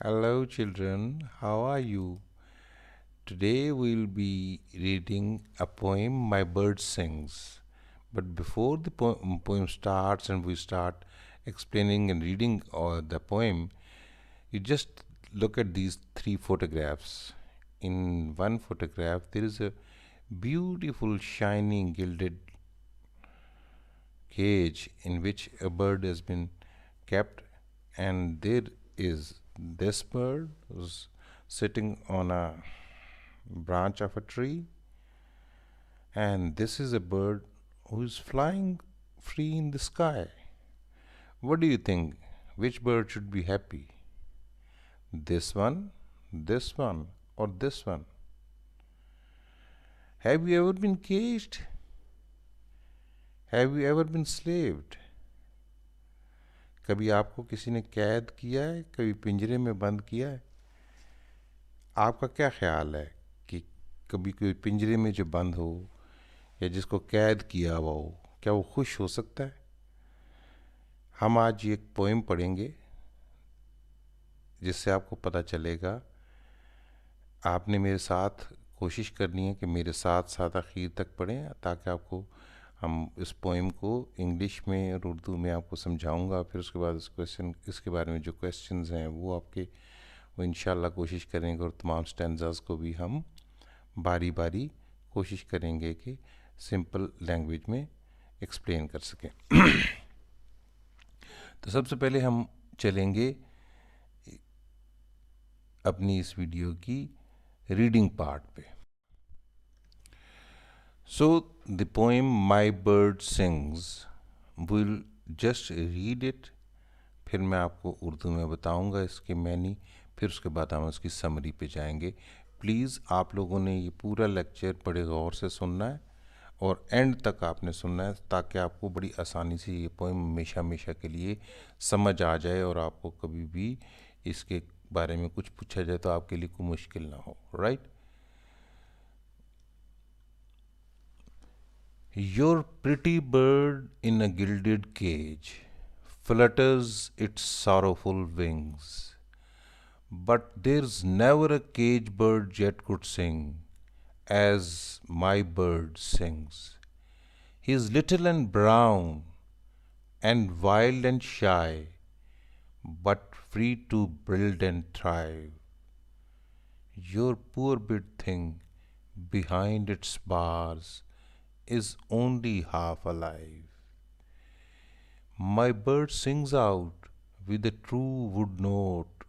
Hello, children. How are you? Today we'll be reading a poem My Bird Sings. But before the poem starts and we start explaining and reading the poem, you just look at these three photographs. In one photograph, there is a beautiful, shining, gilded cage in which a bird has been kept, and there is this bird who's sitting on a branch of a tree, and this is a bird who is flying free in the sky. What do you think? Which bird should be happy? This one, or this one? Have you ever been caged? Have you ever been slaved? कभी आपको किसी ने कैद किया है, कभी पिंजरे में बंद किया है? आपका क्या ख्याल है कि कभी कोई पिंजरे में जो बंद हो या जिसको कैद किया हुआ हो, क्या वो खुश हो सकता है? हम आज एक पोइम पढ़ेंगे जिससे आपको पता चलेगा। आपने मेरे साथ कोशिश करनी है कि मेरे साथ साथ आखिर तक पढ़ें, ताकि आपको हम इस पोइम को इंग्लिश में और उर्दू में आपको समझाऊंगा। फिर उसके बाद इसके बारे में जो क्वेश्चंस हैं वो आपके वो इंशाल्लाह कोशिश करेंगे, और तमाम स्टैंजास को भी हम बारी बारी कोशिश करेंगे कि सिंपल लैंग्वेज में एक्सप्लेन कर सकें। तो सबसे पहले हम चलेंगे अपनी इस वीडियो की रीडिंग पार्ट पे। So the poem my bird sings, will just read it, फिर मैं आपको उर्दू में बताऊंगा इसके मैनी, फिर उसके बाद हम उसकी समरी पे जाएंगे। प्लीज़ आप लोगों ने ये पूरा लेक्चर बड़े गौर से सुनना है और एंड तक आपने सुनना है, ताकि आपको बड़ी आसानी से ये पोएम हमेशा हमेशा के लिए समझ आ जाए और आपको कभी भी इसके बारे में कुछ पूछा जाए तो आपके लिए कोई मुश्किल ना हो। Right? Your pretty bird in a gilded cage flutters its sorrowful wings, but there's never a cage bird yet could sing as my bird sings. He is little and brown and wild and shy, but free to build and thrive. Your poor bit thing behind its bars is only half alive. My bird sings out with a true wood note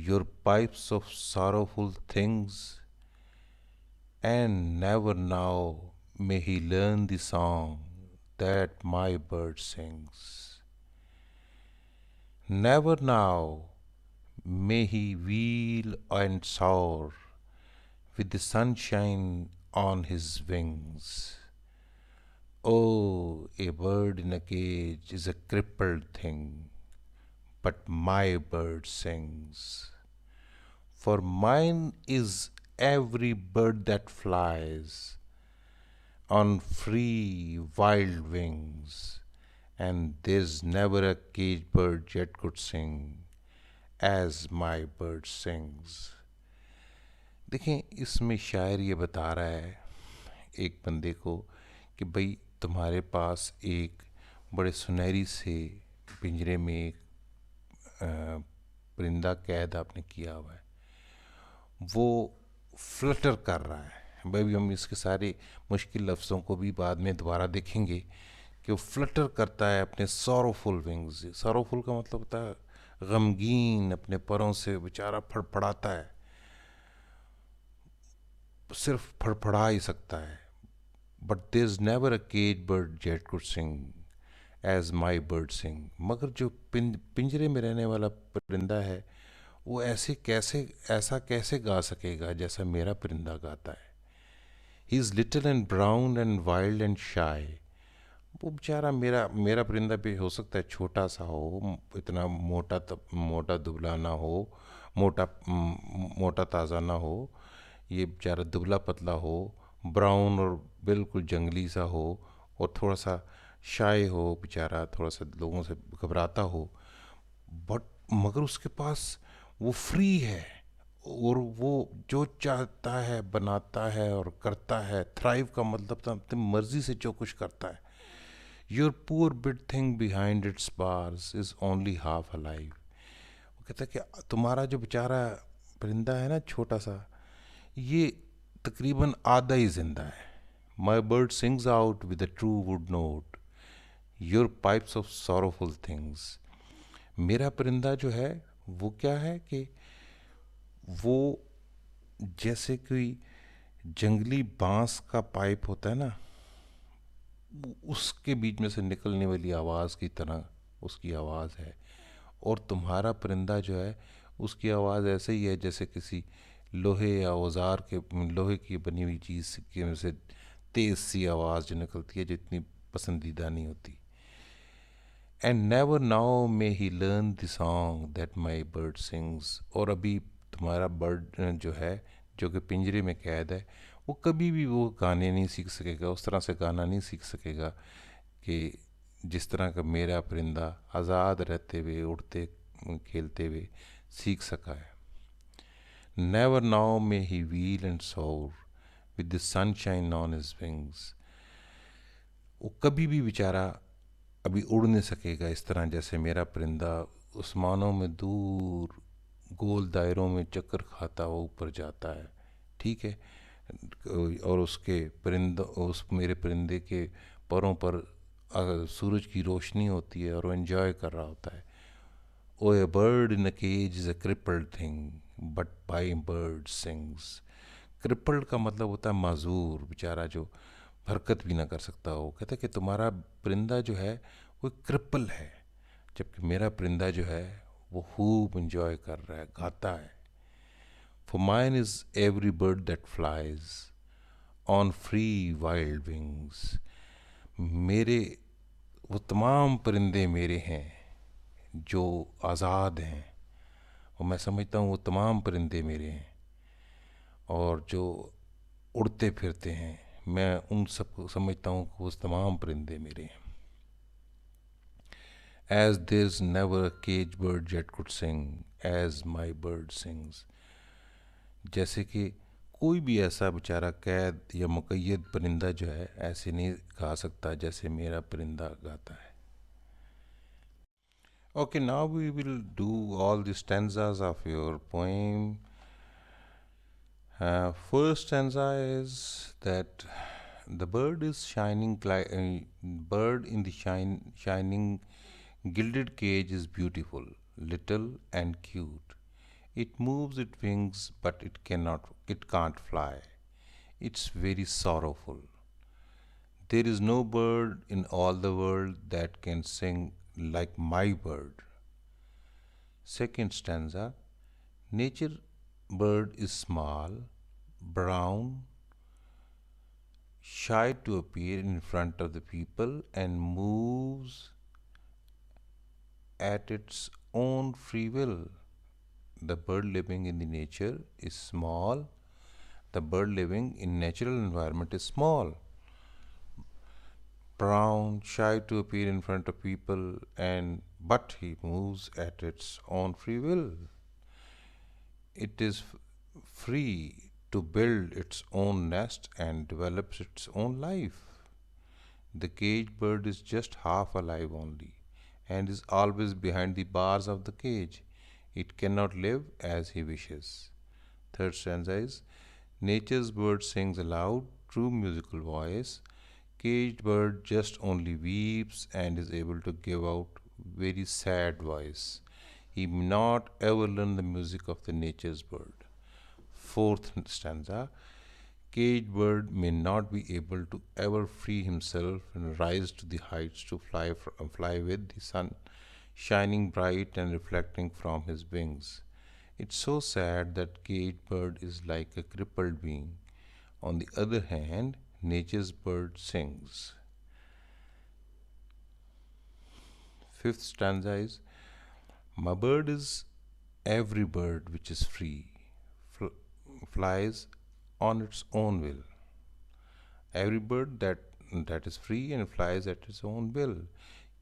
your pipes of sorrowful things, and never now may he learn the song that my bird sings. Never now may he wheel and soar with the sunshine on his wings. Oh, a bird in a cage is a crippled thing, but my bird sings. For mine is every bird that flies on free wild wings, and there's never a caged bird yet could sing as my bird sings. देखें, इसमें शायर ये बता रहा है एक बंदे को कि भाई तुम्हारे पास एक बड़े सुनहरी से पिंजरे में एक परिंदा कैद आपने किया हुआ है, वो फ्लटर कर रहा है। भाई हम इसके सारे मुश्किल लफ्ज़ों को भी बाद में दोबारा देखेंगे कि वो फ्लटर करता है अपने सॉरोफुल विंग्स। सॉरोफुल का मतलब होता है गमगीन, अपने परों से बेचारा फड़फड़ाता है, सिर्फ फड़फड़ा ही सकता है। But there is never a cage bird yet could sing as my bird sing. मगर जो पिंजरे में रहने वाला परिंदा है वो ऐसा कैसे गा सकेगा जैसा मेरा परिंदा गाता है। He is little and brown and wild and शाई। वो बेचारा मेरा मेरा परिंदा भी हो सकता है छोटा सा हो, इतना मोटा दुबला ना हो, मोटा ताज़ा ना हो, ये बेचारा दुबला पतला हो, ब्राउन और बिल्कुल जंगली सा हो, और थोड़ा सा शाय हो, बेचारा थोड़ा सा लोगों से घबराता हो। बट मगर उसके पास वो फ्री है, और वो जो चाहता है बनाता है और करता है। थ्राइव का मतलब तो अपनी मर्जी से जो कुछ करता है। Your poor bit thing behind it's bars is only half alive. वो कहता है कि तुम्हारा जो बेचारा परिंदा है ना, छोटा सा, ये तकरीबन आधा ही जिंदा है। My bird sings out with a true wood note, your pipes of sorrowful things. मेरा परिंदा जो है वो क्या है कि वो जैसे कोई जंगली बांस का पाइप होता है ना, उसके बीच में से निकलने वाली आवाज़ की तरह उसकी आवाज़ है। और तुम्हारा परिंदा जो है, उसकी आवाज़ ऐसे ही है जैसे किसी लोहे या औजार के, लोहे की बनी हुई चीज़ के में से तेज़ सी आवाज़ जो निकलती है, जो इतनी पसंदीदा नहीं होती। And never now may he learn the song that my bird sings. और अभी तुम्हारा बर्ड जो है, जो कि पिंजरे में कैद है, वो कभी भी वो गाने नहीं सीख सकेगा, उस तरह से गाना नहीं सीख सकेगा कि जिस तरह का मेरा परिंदा आज़ाद रहते हुए, उड़ते खेलते हुए सीख सका है। Never now may he wheel and soar with the sunshine on his wings. वो कभी भी बेचारा अभी उड़ नहीं सकेगा इस तरह जैसे मेरा परिंदा आसमानों में दूर गोल दायरों में चक्कर खाता हुआ ऊपर जाता है। ठीक है। और उसके परिंदा, उस मेरे परिंदे के परों पर सूरज की रोशनी होती है और वो एंजॉय कर रहा होता है। Oh a bird in a cage is a crippled thing but by bird sings. Crippled का मतलब होता है माजूर, बेचारा जो हरकत भी ना कर सकता हो। कहता है कि तुम्हारा परिंदा जो है वो क्रिपल है, जबकि मेरा परिंदा जो है वो खूब इंजॉय कर रहा है, गाता है। For mine is every bird that flies on free wild wings. मेरे वो तमाम परिंदे मेरे हैं जो आज़ाद हैं, और मैं समझता हूँ वो तमाम परिंदे मेरे हैं और जो उड़ते फिरते हैं, मैं उन सबको समझता हूँ कि वो तमाम परिंदे मेरे हैं। As there's never a cage bird yet could sing as my bird sings। जैसे कि कोई भी ऐसा बेचारा कैद या मुक़य्यद परिंदा जो है ऐसे नहीं गा सकता जैसे मेरा परिंदा गाता है। Okay, now we will do all the stanzas of your poem. First stanza is that the bird is bird in the shining gilded cage is beautiful, little and cute. It moves its wings, but it can't fly. It's very sorrowful. There is no bird in all the world that can sing like my bird. Second stanza, nature bird is small, brown, shy to appear in front of the people and moves at its own free will. The bird living in the nature is small. The bird living in natural environment is small, brown, shy to appear in front of people, and but he moves at its own free will. It is free to build its own nest and develops its own life. The caged bird is just half alive only and is always behind the bars of the cage. It cannot live as he wishes. Third stanza is nature's bird sings aloud, true musical voice. Caged bird just only weeps and is able to give out very sad voice. He may not ever learn the music of the nature's bird. Fourth stanza, caged bird may not be able to ever free himself and rise to the heights to fly with the sun shining bright and reflecting from his wings. It's so sad that caged bird is like a crippled being. On the other hand, nature's bird sings. Fifth stanza is my bird is every bird which is free, flies on its own will. Every bird that is free and flies at its own will.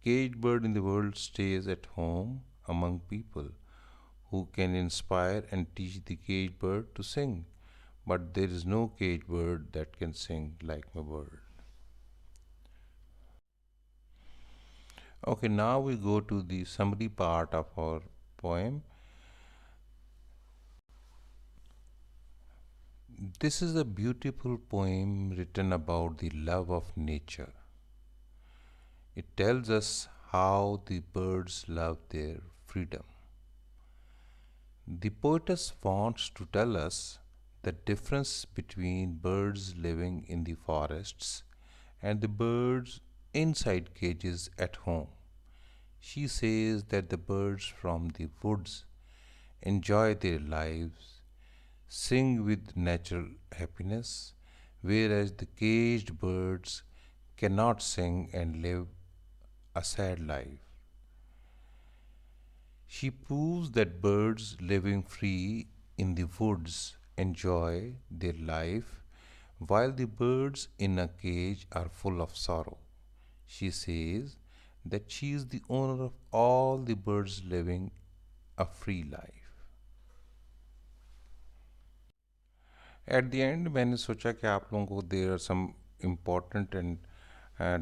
Caged bird in the world stays at home among people who can inspire and teach the caged bird to sing. But there is no caged bird that can sing like my bird. Okay, now we go to the summary part of our poem. This is a beautiful poem written about the love of nature. It tells us how the birds love their freedom. The poetess wants to tell us the difference between birds living in the forests and the birds inside cages at home. She says that the birds from the woods enjoy their lives, sing with natural happiness, whereas the caged birds cannot sing and live a sad life. She proves that birds living free in the woods enjoy their life, while the birds in a cage are full of sorrow. She says that she is the owner of all the birds living a free life. At the end मैंने सोचा कि आप लोगों को there are some important and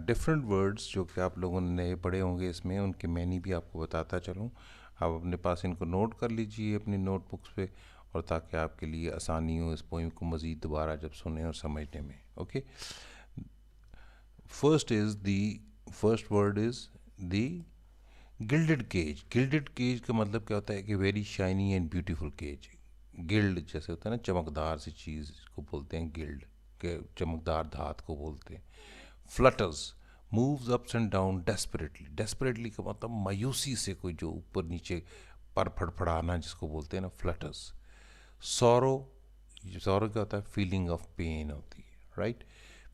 different words जो कि आप लोगों ने नए पढ़े होंगे इसमें, उनके मैनी भी आपको बताता चलूँ. आप अपने पास इनको नोट कर लीजिए अपनी नोटबुक्स पे, और ताकि आपके लिए आसानी हो इस पोइम को मज़ीद दोबारा जब सुने और समझने में. Okay, first word is the gilded cage. Gilded cage का मतलब क्या होता है कि very shiny and beautiful cage. Gild जैसे होता है ना, चमकदार सी चीज़ को बोलते हैं गिल्ड, के चमकदार धात को बोलते हैं. Flutters moves ups and down desperately. Desperately का मतलब मायूसी से, कोई जो ऊपर नीचे पर फड़फड़ाना जिसको बोलते हैं ना, फ्लटर्स. सौरो, सौरो क्या होता है, फीलिंग ऑफ पेन होती है, राइट.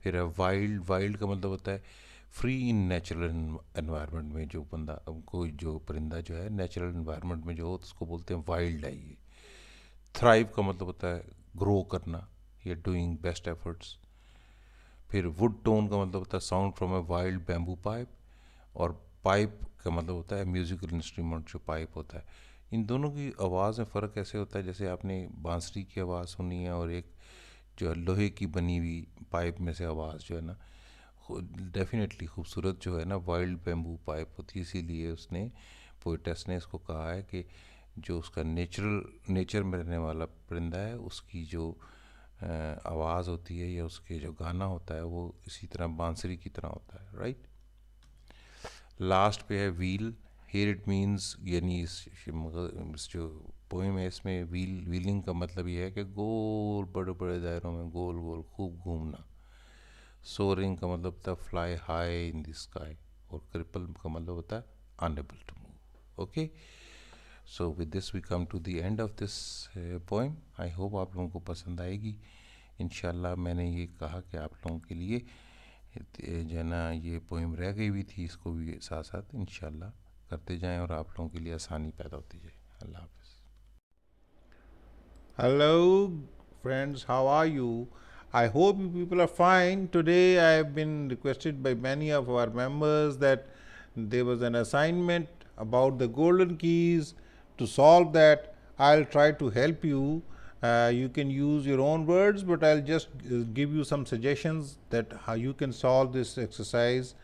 फिर है वाइल्ड. वाइल्ड का मतलब होता है फ्री इन नेचुरल एनवायरनमेंट में. जो बंदा, कोई जो परिंदा जो है नेचुरल एनवायरनमेंट में जो हो, उसको बोलते हैं वाइल्ड है ये. थ्राइव का मतलब होता है ग्रो करना या डूइंग बेस्ट एफर्ट्स. फिर वुड टोन का मतलब होता है sound from a wild bamboo pipe. और पाइप का मतलब होता है म्यूज़िकल इंस्ट्रूमेंट जो पाइप होता है. इन दोनों की आवाज़ में फ़र्क ऐसे होता है जैसे आपने बांसुरी की आवाज़ सुनी है और एक जो है लोहे की बनी हुई पाइप में से आवाज़ जो है ना, डेफिनेटली खूबसूरत जो है ना वाइल्ड बैम्बू पाइप होती है. इसीलिए उसने, पोइटेस ने इसको कहा है कि जो उसका नेचर में रहने वाला परिंदा है, उसकी जो आवाज़ होती है या उसके जो गाना होता है वो इसी तरह बांसुरी की तरह होता है, राइट. लास्ट पे है व्हील. हेयर इट मीन्स, यानी इस जो पोएम है इसमें व्हीलिंग का मतलब ये है कि गोल बड़े बड़े दायरों में गोल गोल खूब घूमना. सोरिंग का मतलब होता है fly high in the sky. और क्रिपल का मतलब होता है unable to move. Okay, so with this we come to the end of this poem. I hope आप लोगों को पसंद आएगी इंशाल्लाह. मैंने ये कहा कि आप लोगों के लिए जो है ना ये पोएम रह गई हुई थी, इसको भी साथ साथ इंशाल्लाह करते जाएं और आप लोगों के लिए आसानी पैदा होती जाए. अल्लाह हाफ़िज़. Hello, friends, how are you? I hope you people are fine. Today, I have been requested by many of our members that there was an assignment about the golden keys. To solve that, I'll try to help you. You can use your own words, but I'll just give you some suggestions that how you can solve this exercise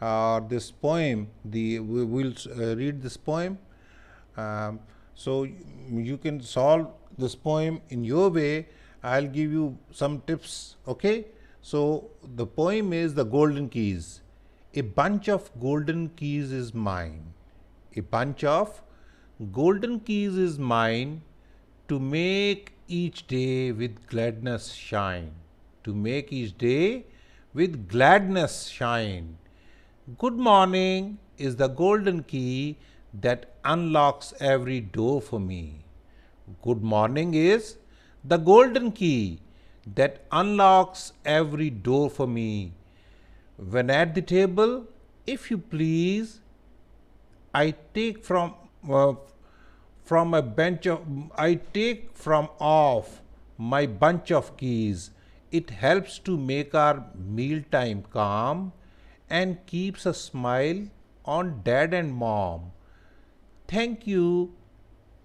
or this poem. We will read this poem. So you can solve this poem in your way. I'll give you some tips. Okay, so the poem is The Golden Keys. A bunch of golden keys is mine. A bunch of golden keys is mine, to make each day with gladness shine. To make each day with gladness shine. Good morning is the golden key that unlocks every door for me. Good morning is the golden key that unlocks every door for me. When at the table, if you please, I take from a bench of I take from off my bunch of keys. It helps to make our mealtime calm and keeps a smile on dad and mom. Thank you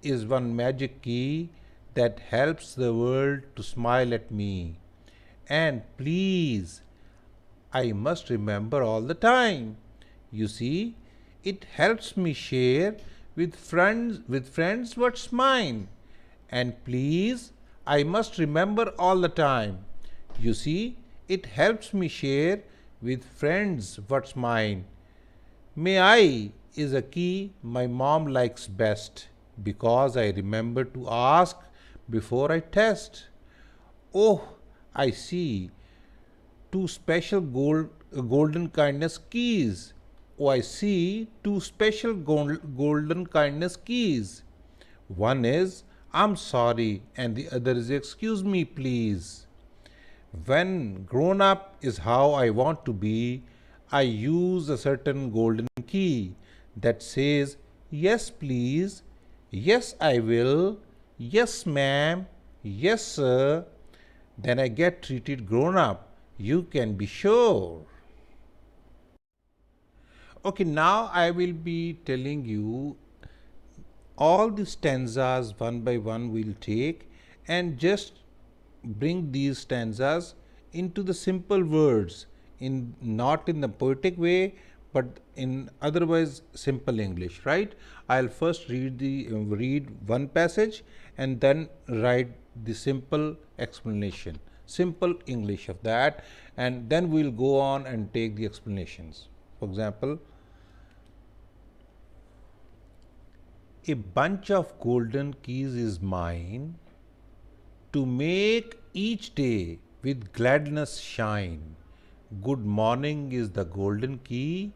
is one magic key that helps the world to smile at me. And please, I must remember all the time. You see, it helps me share with friends what's mine. And please, I must remember all the time. You see, it helps me share with friends what's mine. May I is a key my mom likes best because I remember to ask before I test. Oh, I see two special golden kindness keys. Oh, I see two special golden kindness keys. One is I'm sorry, and the other is excuse me, please. When grown up is how I want to be, I use a certain golden key that says yes, please, yes, I will, yes, ma'am, yes, sir. Then I get treated grown up. You can be sure. Okay, now I will be telling you all the stanzas one by one we'll take and just bring these stanzas into the simple words in not in the poetic way but in otherwise simple english, right? I'll first read one passage and then write the simple explanation, simple english of that, and then we'll go on and take the explanations. For example, a bunch of golden keys is mine to make each day with gladness shine. Good morning is the golden key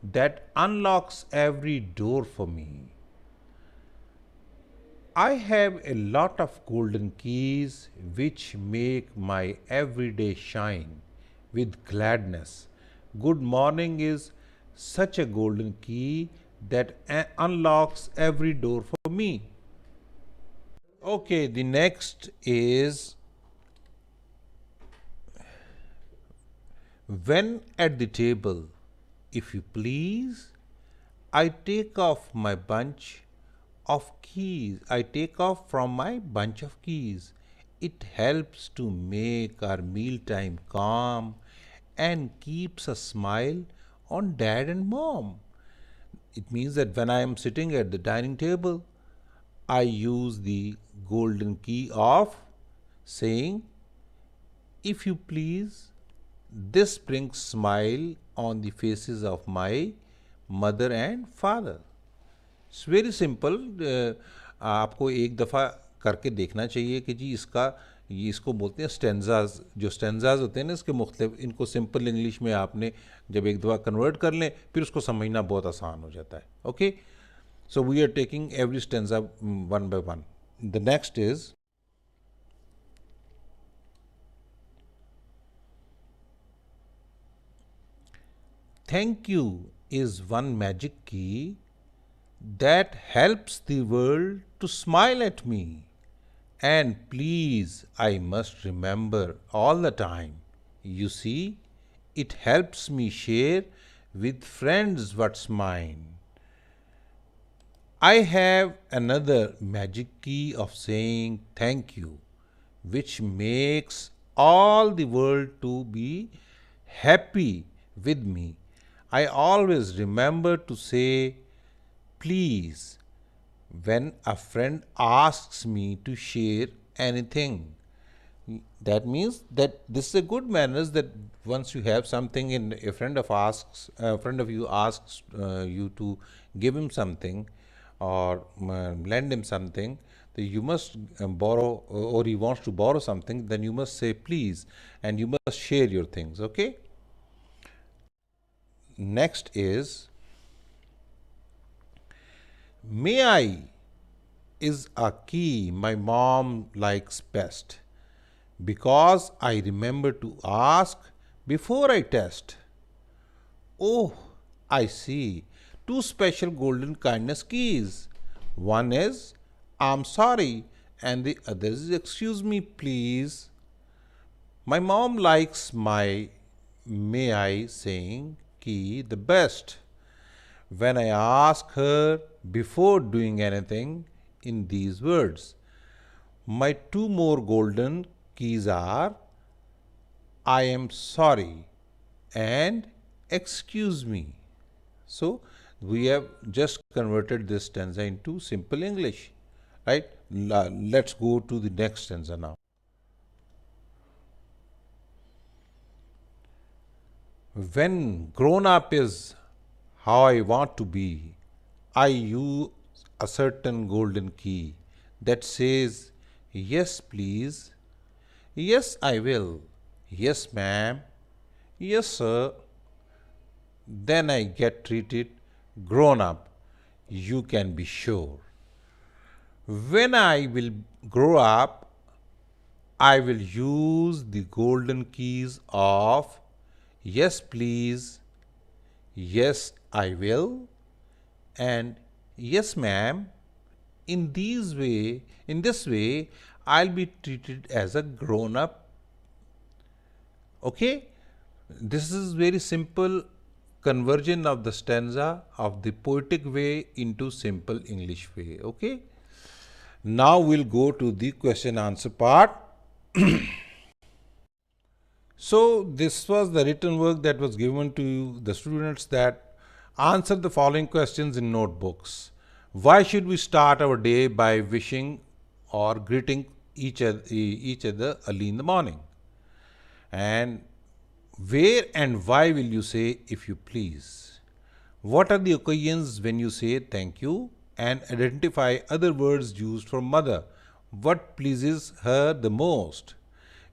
that unlocks every door for me. I have a lot of golden keys which make my everyday shine with gladness. Good morning is such a golden key that unlocks every door for me. Okay, the next is when at the table, if you please, I take off my bunch of keys. I take off from my bunch of keys. It helps to make our mealtime calm and keeps a smile on dad and mom. It means that when I am sitting at the dining table, I use the golden key of saying, if you please, this brings smile on the faces of my mother and father. It's very simple. आपको एक दफ़ा करके देखना चाहिए कि जी इसका ये इसको बोलते हैं स्टेंजाज. जो स्टेंजाज होते हैं ना इसके मुख्तलिफ, इनको सिंपल इंग्लिश में आपने जब एक दफ़ा कन्वर्ट कर लें फिर उसको समझना बहुत आसान हो जाता है. Okay, so we are taking every stanza one by one. The next is thank you is one magic key that helps the world to smile at me. And please, I must remember all the time. You see, it helps me share with friends what's mine. I have another magic key of saying thank you, which makes all the world to be happy with me. I always remember to say please when a friend asks me to share anything. That means that this is a good manners that once you have something and a friend of you asks you to give him something or lend him something, that you must borrow, or he wants to borrow something, then you must say please and you must share your things. Okay. Next is may I is a key my mom likes best because I remember to ask before I test. Oh, I see. Two special golden kindness keys. One is I'm sorry, and the other is excuse me, please. My mom likes my may I saying key the best. When I ask her before doing anything, in these words. My two more golden keys are I am sorry and excuse me. So we have just converted this stanza into simple English, right? Let's go to the next stanza now. When grown up is how I want to be, I use a certain golden key that says, yes, please, yes, I will, yes, ma'am, yes, sir. Then I get treated grown up, you can be sure. When I will grow up, I will use the golden keys of yes, please, yes, I will, and yes, ma'am. In this way, I'll be treated as a grown up. Okay? This is very simple conversion of the stanza of the poetic way into simple English way. Okay? Now we'll go to the question answer part. So this was the written work that was given to the students that answer the following questions in notebooks. Why should we start our day by wishing or greeting each other early in the morning? And where and why will you say if you please? What are the occasions when you say thank you? And identify other words used for mother. What pleases her the most?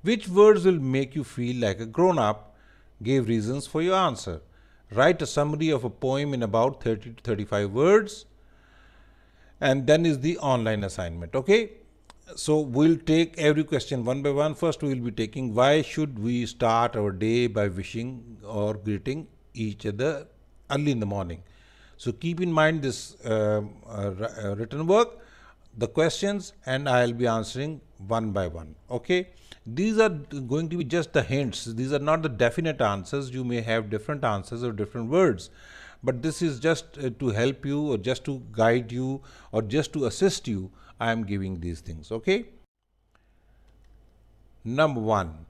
Which words will make you feel like a grown up? Give reasons for your answer. Write a summary of a poem in about 30 to 35 words, and then is the online assignment. Okay, so we'll take every question one by one. First we will be taking why should we start our day by wishing or greeting each other early in the morning. So keep in mind this written work, the questions, and I'll be answering one by one. Okay, these are going to be just the hints, these are not the definite answers. You may have different answers or different words, but this is just to help you or just to guide you or just to assist you. I am giving these things. Okay, number one,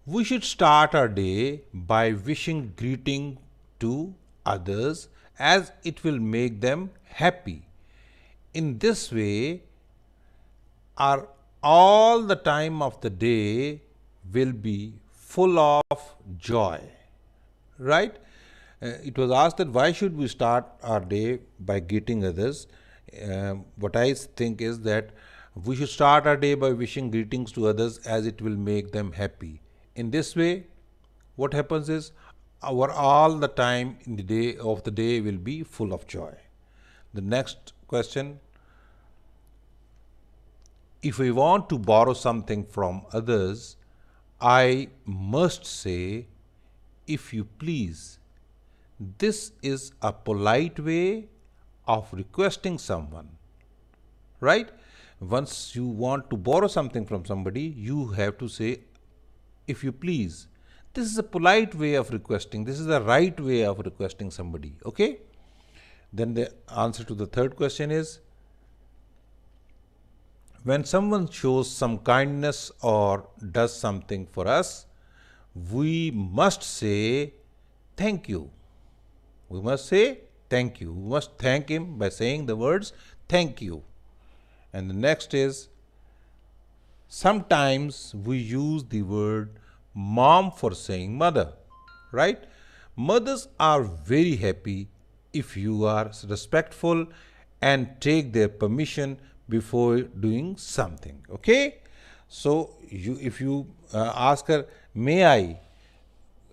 we should start our day by wishing greeting to others as it will make them happy. In this way, our all the time of the day will be full of joy, right? It was asked that why should we start our day by greeting others. What I think is that we should start our day by wishing greetings to others as it will make them happy. In this way, what happens is our all the time in the day of the day will be full of joy. The next question, if I want to borrow something from others, I must say, if you please. This is a polite way of requesting someone, right? Once you want to borrow something from somebody, you have to say, if you please. This is a polite way of requesting. This is the right way of requesting somebody. Okay? Then the answer to the third question is, when someone shows some kindness or does something for us, we must say thank you. We must say thank you. We must thank him by saying the words thank you. And the next is, sometimes we use the word mom for saying mother, right? Mothers are very happy if you are respectful and take their permission before doing something. Okay? So if you ask her, may I?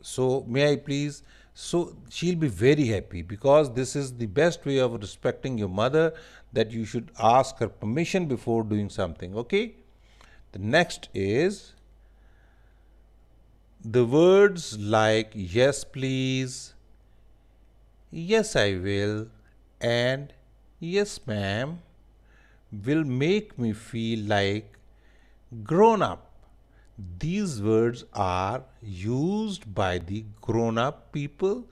So, may I please? So, she'll be very happy because this is the best way of respecting your mother, that you should ask her permission before doing something. Okay? The next is the words like yes, please, yes, I will, and yes, ma'am will make me feel like grown up. These words are used by the grown up people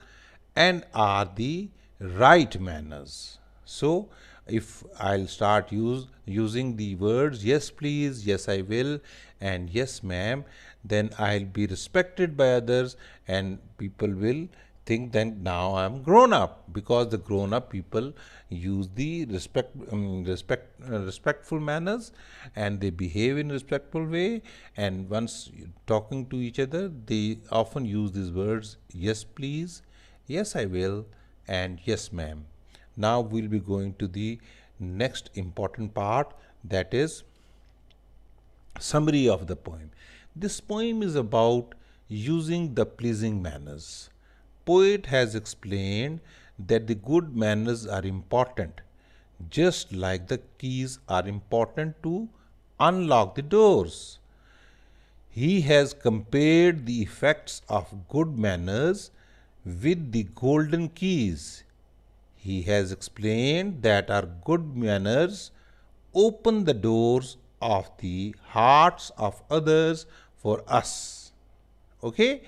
and are the right manners. So, If I'll start using the words yes please, yes I will, and yes ma'am, then I'll be respected by others, and people will think that now I'm grown up, because the grown up people use the respectful manners, and they behave in respectful way, and once talking to each other they often use these words yes please, yes I will, and yes ma'am. Now we'll be going to the next important part, that is summary of the poem. This poem is about using the pleasing manners. Poet has explained that the good manners are important, just like the keys are important to unlock the doors. He has compared the effects of good manners with the golden keys. He has explained that our good manners open the doors of the hearts of others for us. Okay?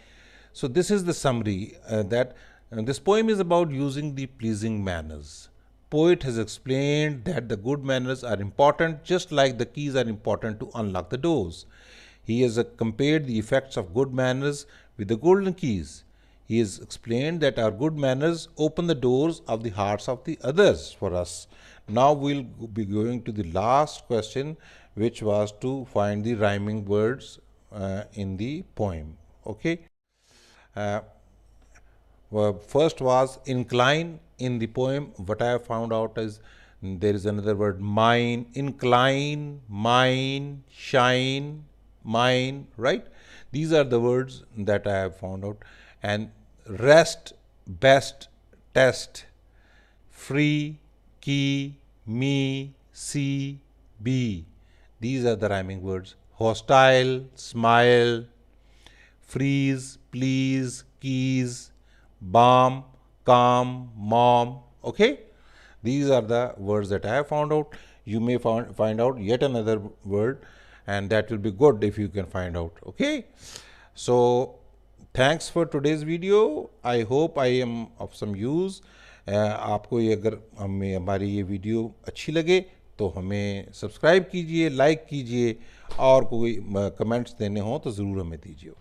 So, this is the summary that this poem is about using the pleasing manners. Poet has explained that the good manners are important, just like the keys are important to unlock the doors. He has compared the effects of good manners with the golden keys. He has explained that our good manners open the doors of the hearts of the others for us. Now we'll be going to the last question, which was to find the rhyming words in the poem. Okay. Uh, First was incline. In the poem, what I have found out is there is another word mine, incline, mine, shine, mine, right? These are the words that I have found out. And rest, best, test, free, key, me, see, be. These are the rhyming words. Hostile, smile, freeze, please, keys, balm, calm, mom. Okay? These are the words that I have found out. You may find out yet another word, and that will be good if you can find out. Okay? So, thanks for today's video. I hope I am of some use. आपको ये अगर हमें हमारी ये video अच्छी लगे तो हमें सब्सक्राइब कीजिए, लाइक कीजिए, और कोई कमेंट्स देने हों तो ज़रूर हमें दीजिए.